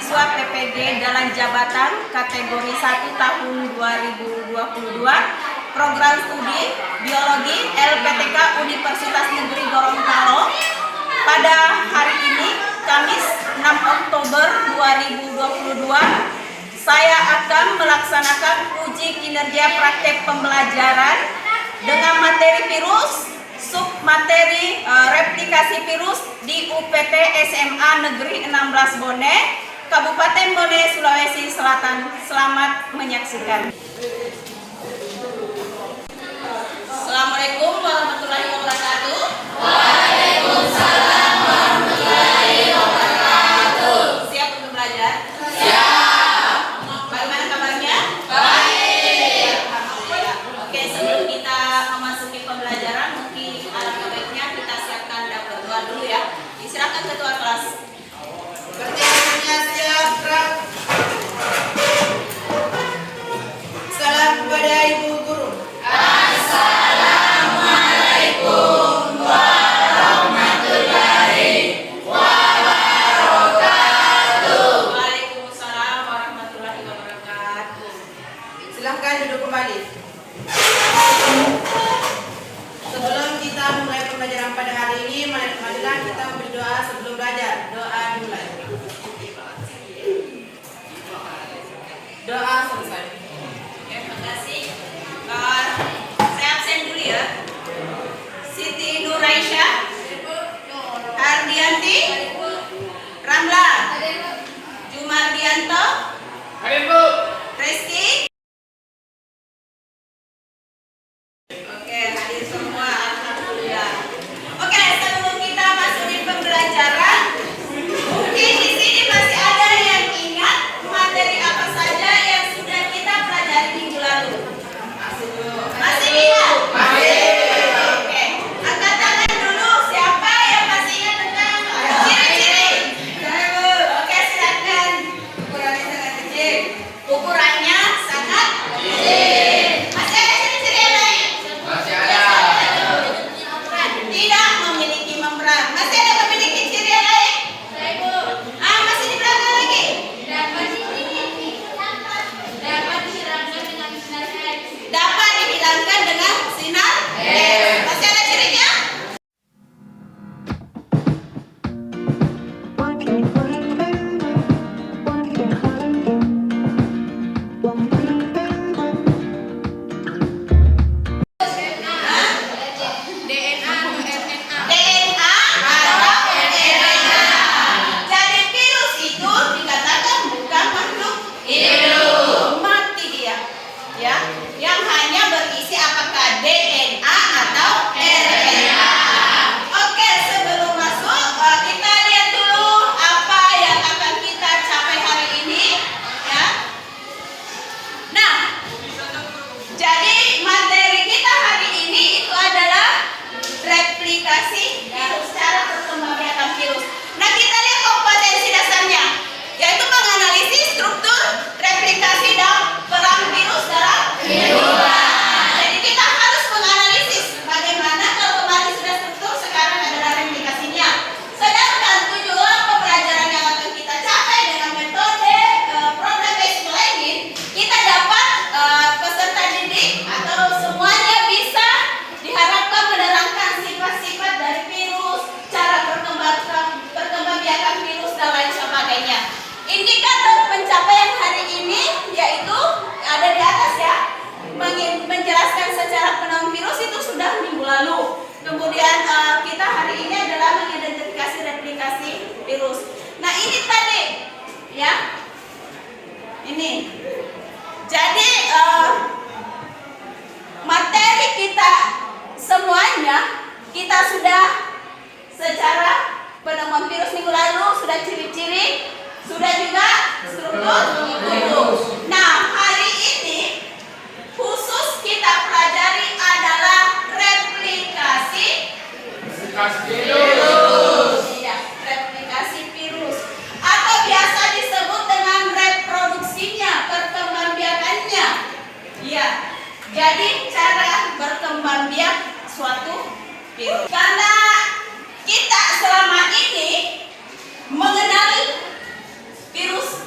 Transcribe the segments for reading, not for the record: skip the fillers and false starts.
siswa PPG Dalam Jabatan kategori 1 tahun 2022 program studi biologi LPTK Universitas Negeri Gorontalo. Pada hari ini, Kamis 6 Oktober 2022, saya akan melaksanakan uji kinerja praktek pembelajaran dengan materi virus, submateri replikasi virus di UPT SMA Negeri 16 Bone, Kabupaten Bone, Sulawesi Selatan. Selamat menyaksikan. Assalamualaikum warahmatullahi wabarakatuh. Waalaikumsalam warahmatullahi wabarakatuh. Siap untuk belajar? Siap. Bagaimana kabarnya? Baik. Oke, sebelum kita memasuki pembelajaran, mungkin alangkah baiknya kita siapkan berdoa dulu ya. Silakan ketua kelas. Bertanya siap, Kak. Salam kepada Ibu Guru. Assalamualaikum warahmatullahi wabarakatuh. Waalaikumsalam warahmatullahi wabarakatuh. Silahkan duduk kembali. Sebelum kita mulai pembelajaran pada hari ini, marilah kita berdoa sebelum belajar. Doa dimulai. Doa selesai. Terima kasih. Saya absen dulu ya. Siti Nuraisyah, Ardianti, Ramla, Jumardianto, Reski. Oke, hadir semua, alhamdulillah. Oke, sebelum kita masuk di pembelajaran, mungkin di sini masih ada yang ingat materi apa saja yang sudah kita pelajari minggu lalu. Masih ingat? Oke, angkat tangan dulu. Siapa yang masih ingat tentang ciri-ciri? Oke, silakan. Ukurannya sangat kecil. Ukurannya sangat kecil. Masih ada ciri-ciri yang lain? Masih ada. Tidak memiliki membran. Masih ada memiliki ciri yang lain? Masih di belakang lagi? Dapat dihilangkan dengan sinar X. Masih ada cirinya? DNA atau RNA. Jadi virus itu dikatakan bukan makhluk hidup, mati dia, ya, yang hanya berisi apakah DNA atau RNA. Oke, sebelum masuk kita lihat dulu apa yang akan kita capai hari ini, ya. Nah, jadi materi kita hari ini itu adalah replikasi virus, cara perkembangbiakan virus. Nah, kita lihat kompetensi dasarnya, yaitu menganalisis struktur replikasi dan peran virus dalam kehidupan. Jadi kita harus menganalisis bagaimana, kalau kemarin sudah struktur, sekarang adalah replikasinya. Sedangkan tujuan pembelajaran yang akan kita capai dengan metode problem based learning, kita dapat peserta didik atau semuanya bisa diharapkan menerangkan sifat-sifat dari virus, cara perkembangbiakan virus dan lain sebagainya. Indikator pencapaian hari ini yaitu ada di atas ya. Menjelaskan secara penang virus itu sudah minggu lalu. Kemudian kita hari ini adalah mengidentifikasi replikasi virus. Nah, ini tadi ya. Ini. Jadi materi kita semuanya kita sudah secara penemuan virus minggu lalu, sudah ciri-ciri, sudah juga struktur tubuh. Nah, hari ini khusus kita pelajari adalah replikasi virus. Iya, replikasi virus atau biasa disebut dengan reproduksinya, perkembangbiakannya. Iya. Jadi cara berkembangbiak suatu virus. Karena kita selama ini mengenal virus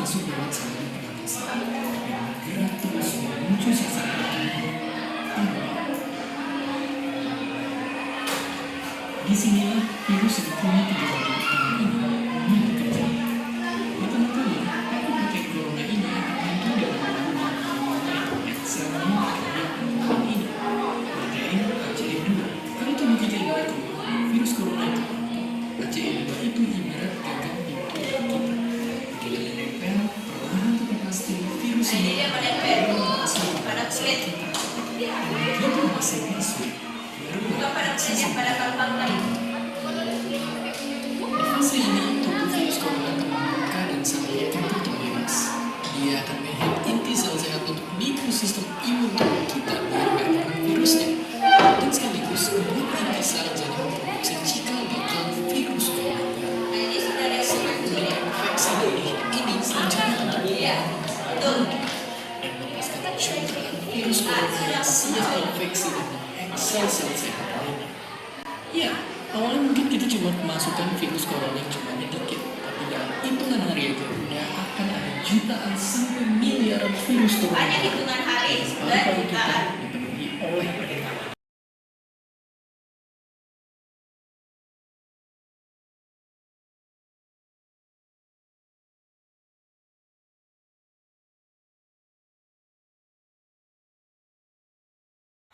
masuk lewat saluran pernapasan dan bergerak terus menuju sasaran tubuh. Disinilah virus yang punya 3 bagian utama ini mulai bekerja. Pertama-tama, aku pakai corona ini untuk dalam menggunakan selama protein ini. Protein ACE2. Kalau tubuh kita ibarat virus corona itu, ACE2 itu ibarat gagang pintu kita. Begitu menempel, perlahan tapi pasti virus ini Dia menempel pada kulit. begitu masih masuk. Bukan pada kulitnya, pada kalpang. Di fase ini, tubuh virus corona akan membuka dan saling tertutup bebas. Dia akan menghiat inti sel sehat untuk menipu sistem imun tubuh kita biar nggak nyerang virusnya. Dan sekaligus membuat inti sel jadi memproduksi cikal bakal virus corona. Ini sudah ada Infeksi dari ini selanjutnya untuk Iya, betul. dan melepaskan cairan virus corona yang siap infeksi dengan sel-sel sehat lainnya. Ya, awalnya mungkin kita cuma masukkan virus corona yang cuma dikit, tapi dalam hitungan hari aja udah akan ada jutaan sampai miliaran virus corona. Hanya hitungan hari sudah Paru-paru kita jutaan. dipenuhi oleh mereka.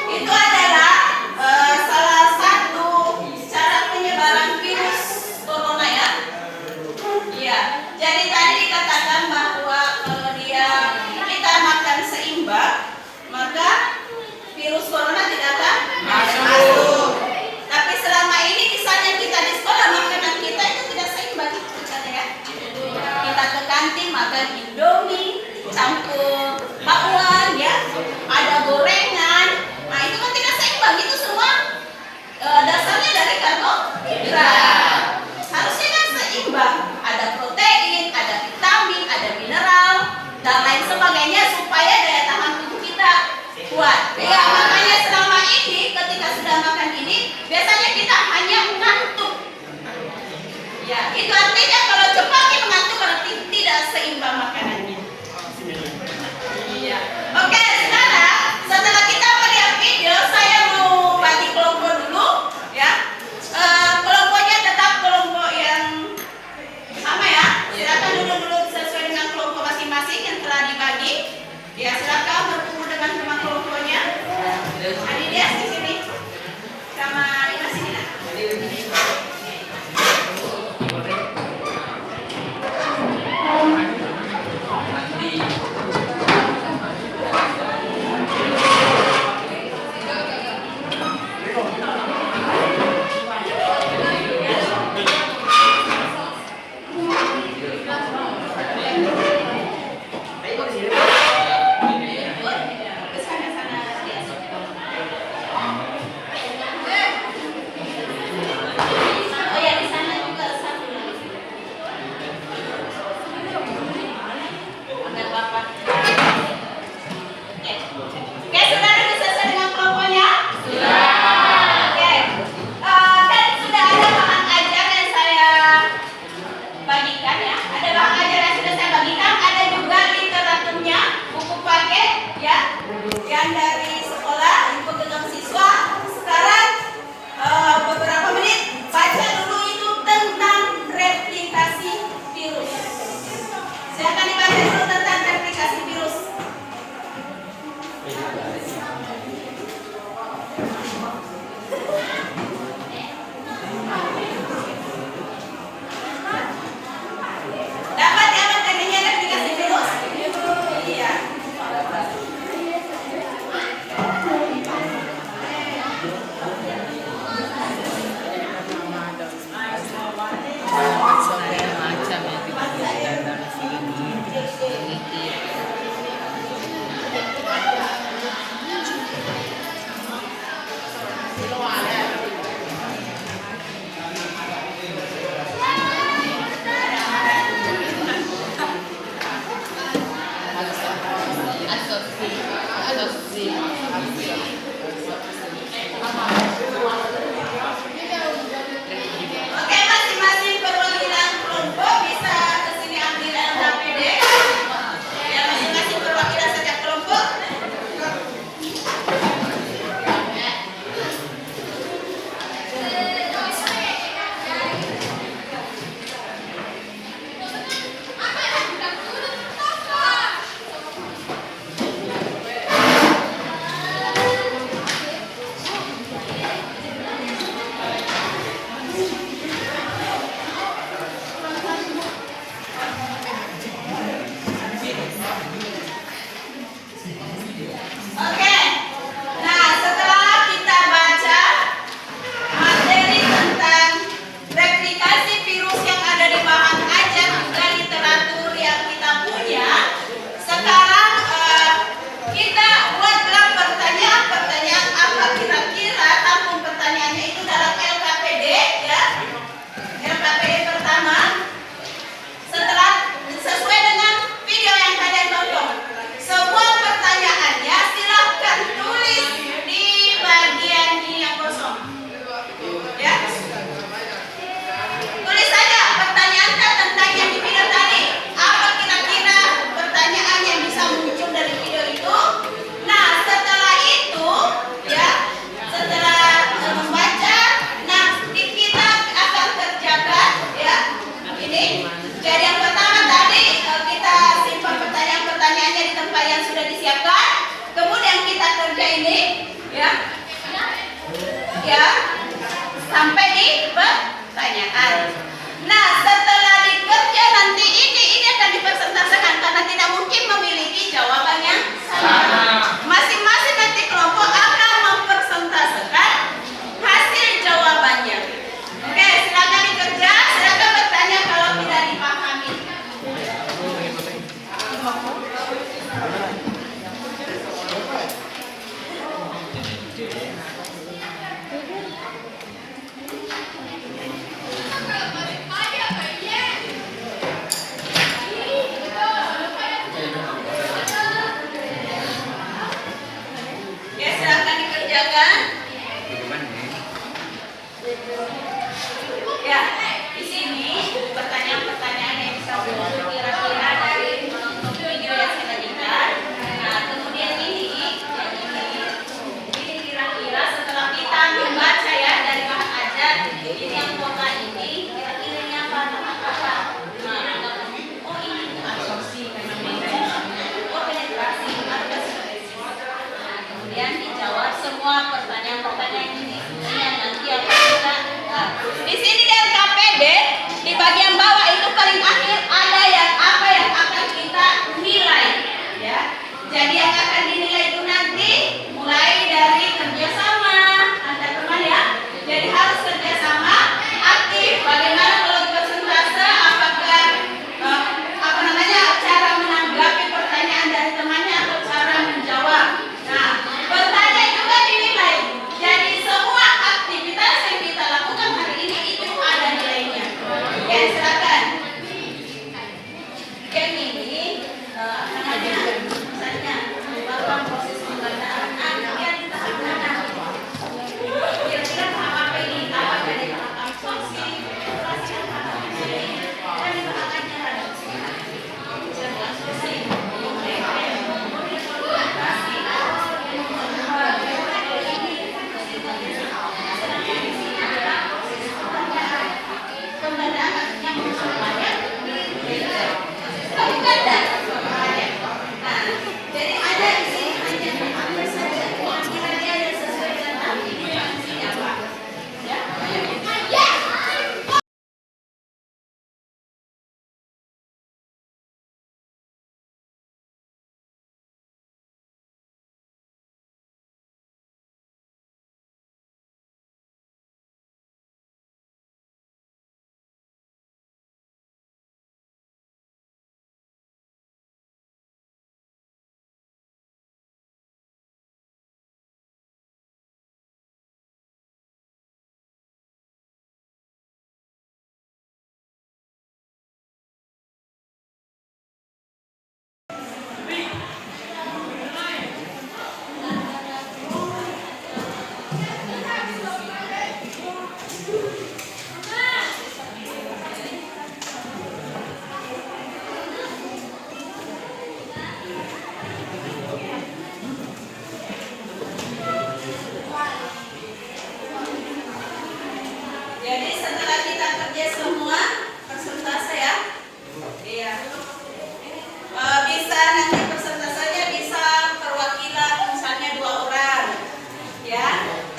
Itu adalah salah satu cara penyebaran virus corona ya. Iya. Jadi tadi dikatakan bahwa kalau kita makan seimbang, maka virus corona tidak akan masuk. Tapi selama ini misalnya kita di sekolah makanan kita itu tidak seimbang, misalnya ya. Kita ke kantin makan Indomie campur bakwan ya, ada gorengan. Nah itu kan tidak seimbang, itu semua dasarnya dari karbohidrat. Harusnya kan seimbang, ada protein, ada vitamin, ada mineral dan lain sebagainya supaya daya tahan tubuh kita kuat. Ya makanya selama ini ketika sudah makan ini biasanya kita hanya ngantuk. Ya itu artinya kalau cepat mengantuk berarti tidak seimbang makanannya. Jadi setelah kita kerja semua persentase ya, iya. Bisa nanti persentasenya bisa perwakilan misalnya 2 orang, ya.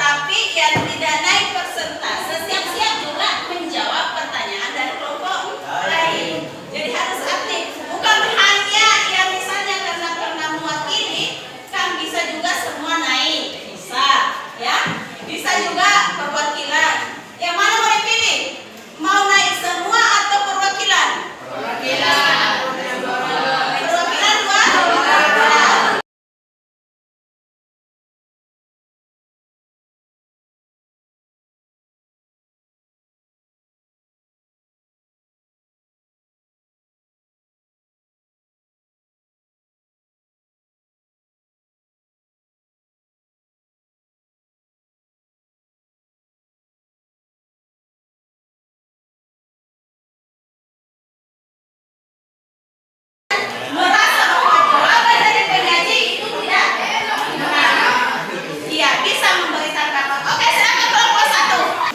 Tapi yang tidak naik persentase siap-siap juga menjawab pertanyaan dari kelompok lain. Jadi harus aktif, bukan hanya yang misalnya karena mewakili, kan bisa juga semua naik, bisa, ya. Bisa juga perwakilan. Yang mana mau dipilih? Mau naik semua atau perwakilan? Perwakilan. Perwakilan 2. Merasa bahwa jawaban dari penyaji itu tidak benar. Iya, bisa memberikan kabar. Oke, silakan kelompok 1.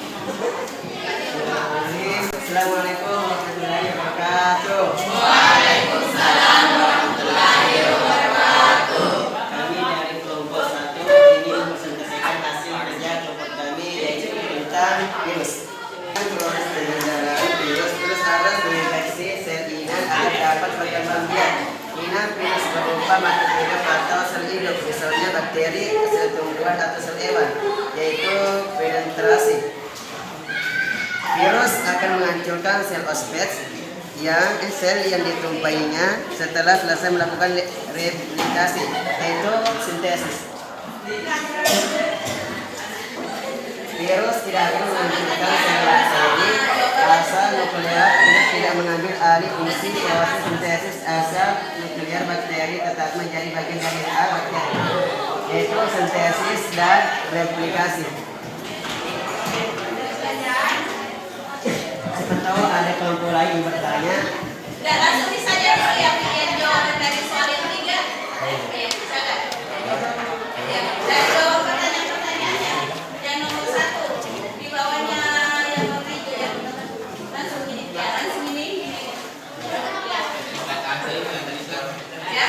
Assalamualaikum warahmatullahi wabarakatuh. Waalaikumsalam warahmatullahi wabarakatuh. Kami dari kelompok 1 ini mempresentasikan hasil kerja kelompok kami yaitu tentang virus. Proses pengendalian virus harus mendeteksi sel inang agar dapat berkembang biak. Inang virus berupa makhluk hidup atau sel hidup, misalnya bakteri, sel tumbuhan atau sel hewan, yaitu penetrasi. Virus akan menghancurkan sel ospets sel yang ditumpainya setelah selesai melakukan replikasi, yaitu sintesis. Virus tidak akan menghancurkan sel asal nuklear tidak mengambil alih fungsi proses sintesis asal nuklear bakteri tetap menjadi bagian dari DNA bakteri, yaitu sintesis dan replikasi. Siapa tahu ada kelompok lain yang bertanya. Dan langsung saja dulu yang jawaban dari soal yang 3. Ya, silakan. Ya, dan jawab pertanyaan-pertanyaannya. Yang nomor 1 di bawahnya yang nomor 7 ya. Langsung ini, ya, langsung ini. Ya.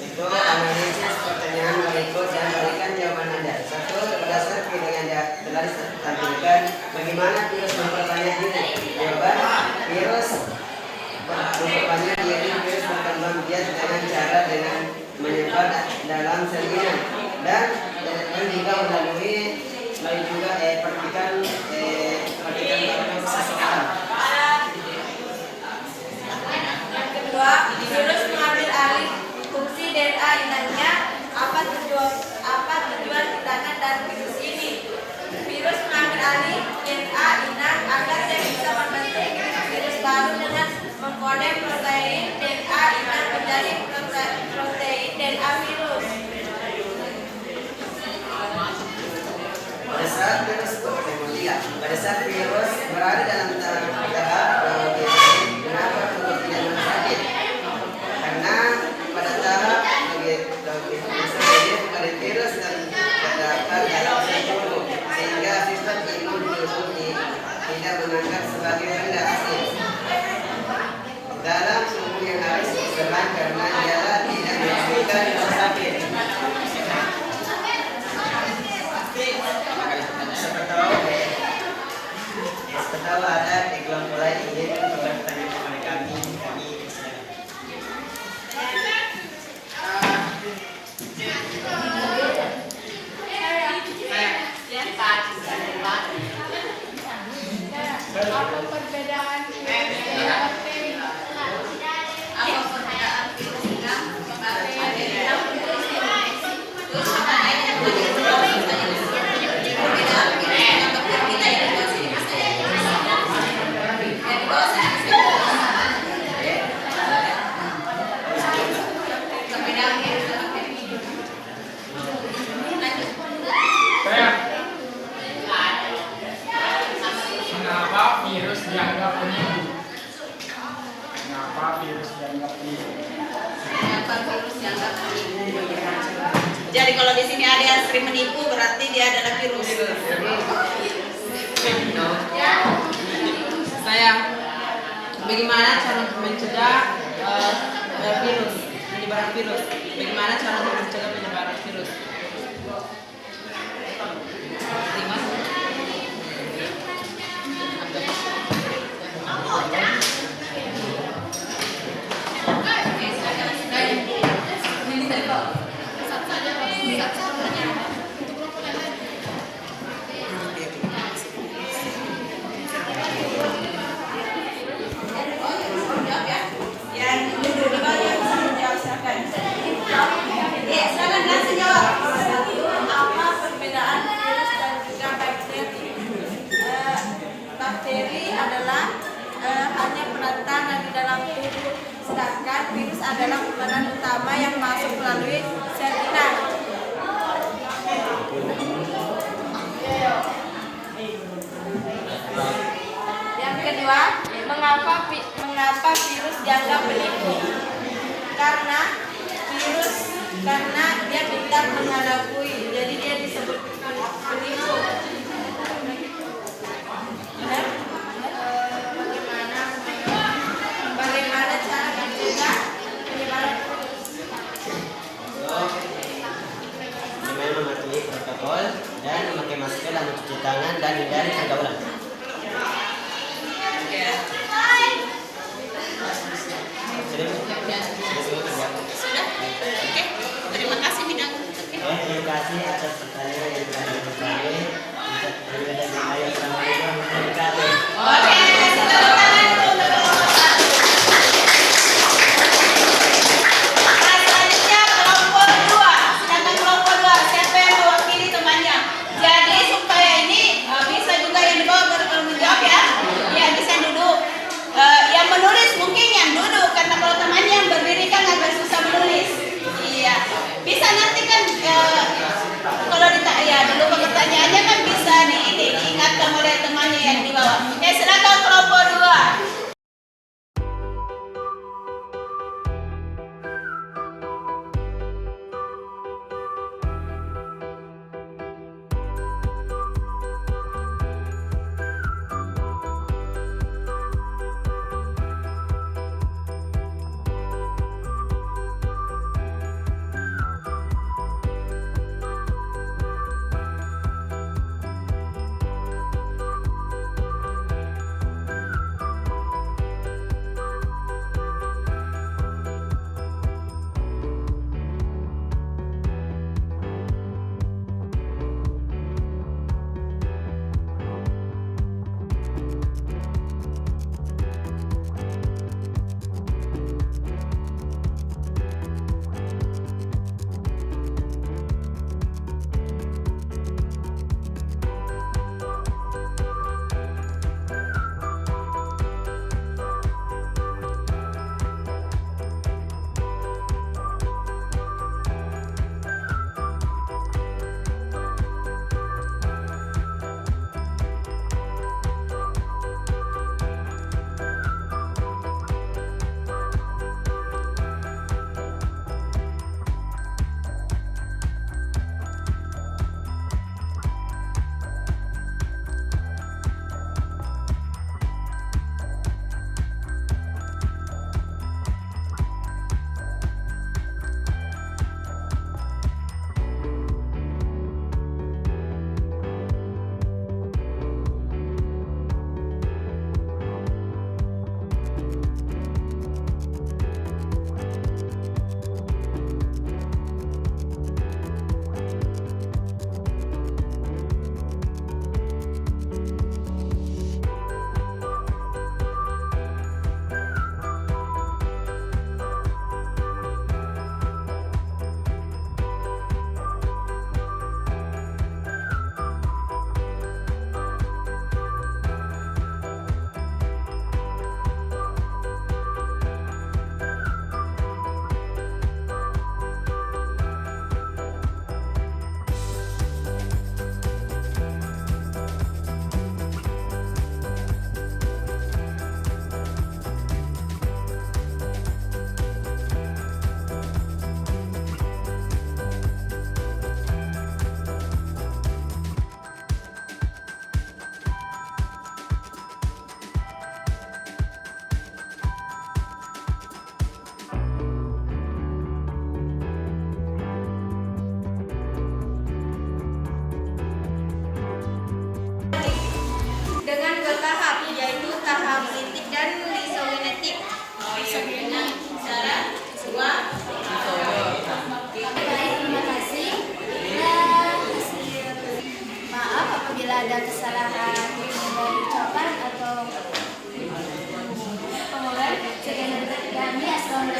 Itu analisis pertanyaan berikut dan berikan jawaban Anda. 1. Berdasar pilihan yang telah ditampilkan, bagaimana virus memperbanyak diri? Jawaban: virus memperbanyak diri. Virus berkembang biak dengan menyebar dalam sel inang dan juga melalui juga partikel seseorang. Yang kedua, virus mengambil alih fungsi DNA inangnya. Apa tujuan tindakan dari virus ini? Virus mengambil alih DNA inang agar dia bisa membentuk virus baru dengan mengkode protein DNA inang menjadi protein DNA virus. Pada saat virus berada dalam tahap kenapa tubuh tidak sakit? Karena pada tahap pada virus dan terdapat dalam tubuh, sehingga sistem imun tubuh tidak menganggap sebagai benda asli dalam tubuh yang harus diserang karena dia tidak menimbulkan rasa sakit. Seperti ada kelompok lain ingin bertanya kepada kami Apa perbedaan virus dan bakteri? Apa perbedaan virus dengan Jadi kalau di sini ada yang sering menipu, berarti dia adalah virus. Sayang, bagaimana cara untuk mencegah virus, penyebaran virus? Bagaimana cara untuk mencegah penyebaran virus? Lima. Yang dulu yang bisa menjawab silakan. Ya, silakan langsung jawab. Apa perbedaan virus dan juga bakteri? Bakteri adalah hanya penantan di dalam tubuh, sedangkan virus adalah pemeran utama yang masuk melalui sel inang. Yang kedua, mengapa virus dianggap penipu? Karena dia pintar mengelabui, jadi dia disebut penipu. Dan, bagaimana cara mencegah penyebaran virus? Dengan mematuhi protokol dan memakai masker dan mencuci tangan dan hindari pergaulan. Sudah? Oke. Terima kasih bidang. Oke. Terima kasih atas pertanyaan yang telah diberikan kami. Assalamualaikum warahmatullahi wabarakatuh. Oke, tepuk tangan dulu untuk kelompok 1. Selanjutnya kelompok 2. Sedangkan kelompok 2, siapa yang mewakili temannya? Jadi supaya ini bisa juga yang di bawah menjawab ya. Ya, bisa duduk. Yang menulis mungkin yang duduk karena kalau temannya yang berbeda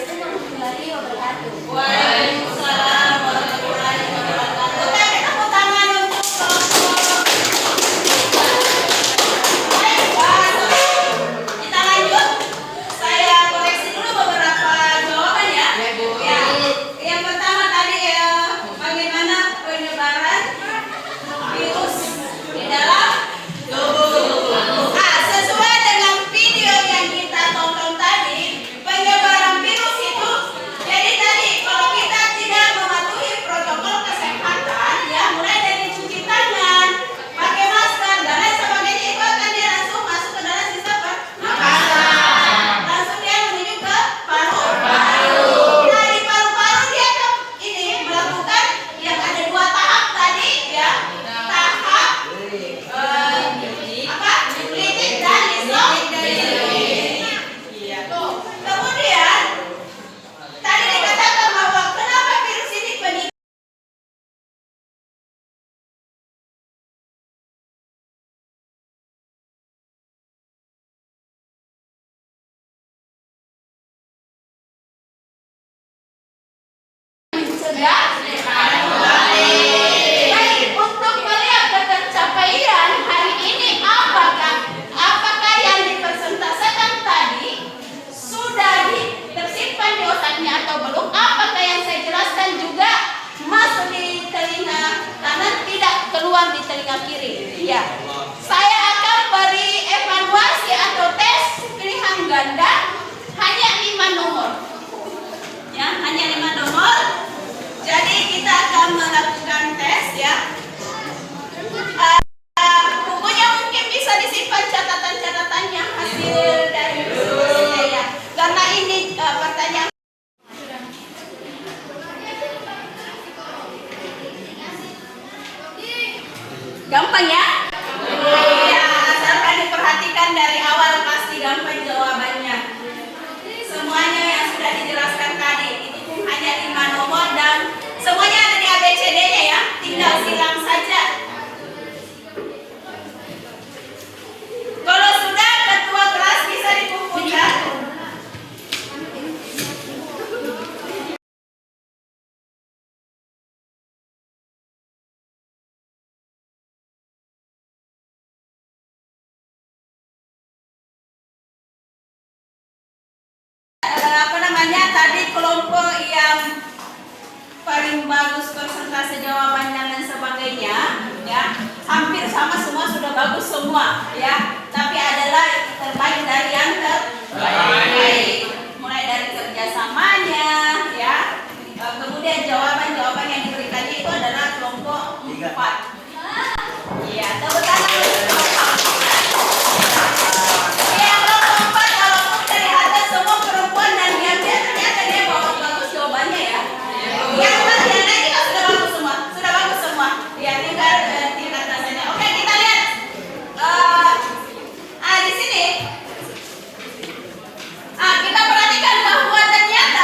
Assalamualaikum warahmatullahi wabarakatuh. Waalaikumsalam warahmatullahi wabarakatuh. Oke, tepuk tangan untuk kelompok. Baik, kita lanjut. Saya koreksi dulu beberapa jawaban ya. Ya. Yang pertama tadi ya, bagaimana penyebaran virus di dalam tubuh. Sesuai dengan video yang kita tonton tadi, penyebaran virus itu, jadi tadi kalau kita tidak mematuhi protokol kesehatan, ya mulai dari cuci tangan, pakai masker dan lain sebagainya, itu akan dia langsung masuk ke dalam sistem pernafasan. Langsung dia menuju ke paru-paru. Nah di paru-paru dia akan ini melakukan yang ada 2 tahap tadi ya, tahap apa? Lidik dan lisolik. Iya. Kemudian tadi dikatakan bahwa kenapa virus ini penting. Mencegah dan kembali. Baik, untuk melihat pencapaian hari ini, apakah yang dipresentasikan tadi sudah tersimpan di otaknya atau belum? Apakah yang saya jelaskan juga masuk di telinga kanan, tidak keluar di telinga kiri? Iya. Saya akan beri evaluasi atau tes pilihan ganda hanya 5 nomor. Ya, hanya 5 nomor. Jadi kita akan melakukan tes ya. Bukunya mungkin bisa disimpan catatan-catatannya hasil dari diskusinya ya. Karena ini pertanyaan gampang ya? Iya, asalkan diperhatikan dari awal pasti gampang jawabannya. Semuanya yang sudah dijelaskan tadi, itu pun hanya 5 nomor dan semuanya ada di ABCD-nya ya, tinggal silang saja. Kalau sudah, ketua kelas bisa dikumpulkan. Tadi kelompok yang paling bagus persentase jawaban dan lain sebagainya ya, hampir sama semua, sudah bagus semua ya, tapi adalah terbaik dari yang terbaik, mulai dari kerjasamanya ya, kemudian jawaban-jawaban yang diberikannya itu adalah kelompok 4. Iya, tepuk tangan untuk kelompok 4. Yang kelompok 4 walaupun dari atas semua perempuan dan dia ternyata dia bawa bagus jawabannya ya. Yang bagian lain kita sudah bagus semua. Ya, tinggal tingkatan saja. Oke, kita lihat. Di sini. Kita perhatikan bahwa ternyata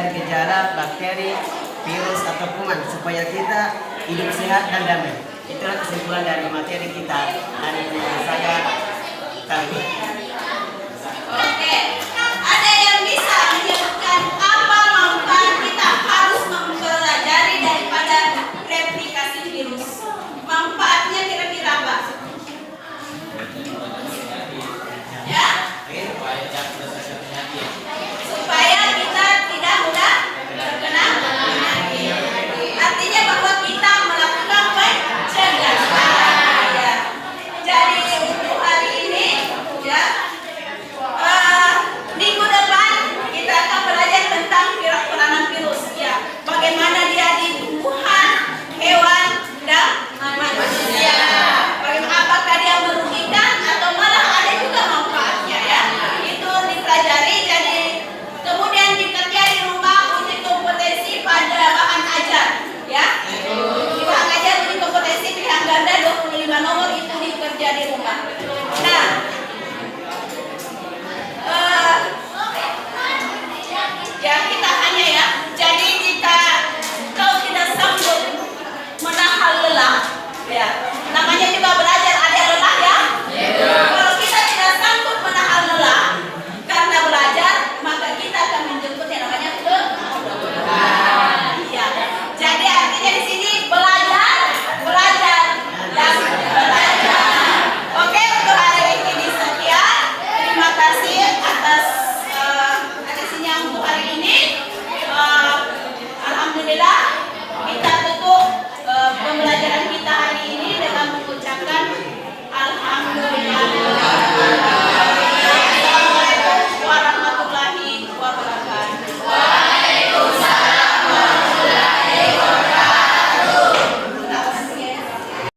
dari gejala bakteri, virus atau kuman supaya kita hidup sehat dan damai. Itulah kesimpulan dari materi kita hari ini. Saya kali ini.